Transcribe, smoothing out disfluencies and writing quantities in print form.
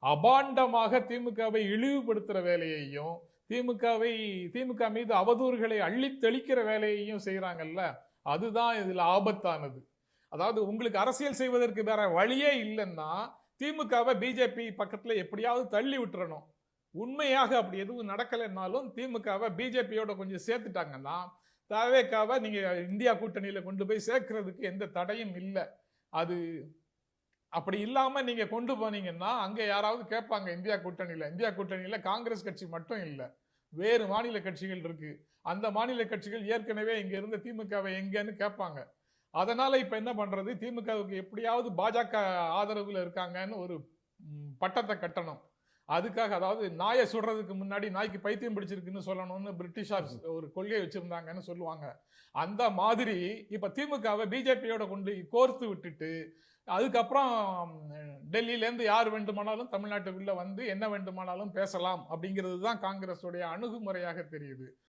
அபாண்டமாக திமுகவை இழிவுபடுத்துற வேலையையும் திமுக மீது அவதூறுகளை அள்ளி தெளிக்கிற வேலையையும் செய்யறாங்கல்ல. அதுதான் இதுல ஆபத்தானது. அதாவது உங்களுக்கு அரசியல் செய்வதற்கு வேற வழியே இல்லைன்னா திமுகவை பிஜேபி பக்கத்துல எப்படியாவது தள்ளி விட்டுறணும். உண்மையாக அப்படி எதுவும் நடக்கலைன்னாலும் திமுகவை பிஜேபியோட கொஞ்சம் சேர்த்துட்டாங்கன்னா தவேகாவை நீங்க இந்தியா கூட்டணியில கொண்டு போய் சேர்க்கறதுக்கு எந்த தடையும் இல்லை. அது அப்படி இல்லாம நீங்க கொண்டு போனீங்கன்னா அங்க யாராவது கேட்பாங்க. இந்தியா கூட்டணியில காங்கிரஸ் கட்சி மட்டும் இல்ல, வேறு மாநில கட்சிகள் இருக்கு. அந்த மாநில கட்சிகள் ஏற்கனவே இங்க இருந்த திமுகவை எங்கன்னு கேட்பாங்க. அதனால இப்ப என்ன பண்றது, திமுகவுக்கு எப்படியாவது பாஜக ஆதரவுல இருக்காங்கன்னு ஒரு பட்டத்தை கட்டணும். அதுக்காக, அதாவது நாயை சுடுறதுக்கு முன்னாடி நாய்க்கு பைத்தியம் பிடிச்சிருக்குன்னு சொல்லணும்னு பிரிட்டிஷார் ஒரு கொள்கை வச்சிருந்தாங்கன்னு சொல்லுவாங்க. அந்த மாதிரி இப்ப திமுகவை பிஜேபியோட கொண்டு கோர்த்து விட்டுட்டு அதுக்கப்புறம் டெல்லியில இருந்து யார் வேண்டுமானாலும் தமிழ்நாட்டுக்குள்ள வந்து என்ன வேண்டுமானாலும் பேசலாம் அப்படிங்கிறது தான் காங்கிரஸுடைய அணுகுமுறையாக தெரியுது.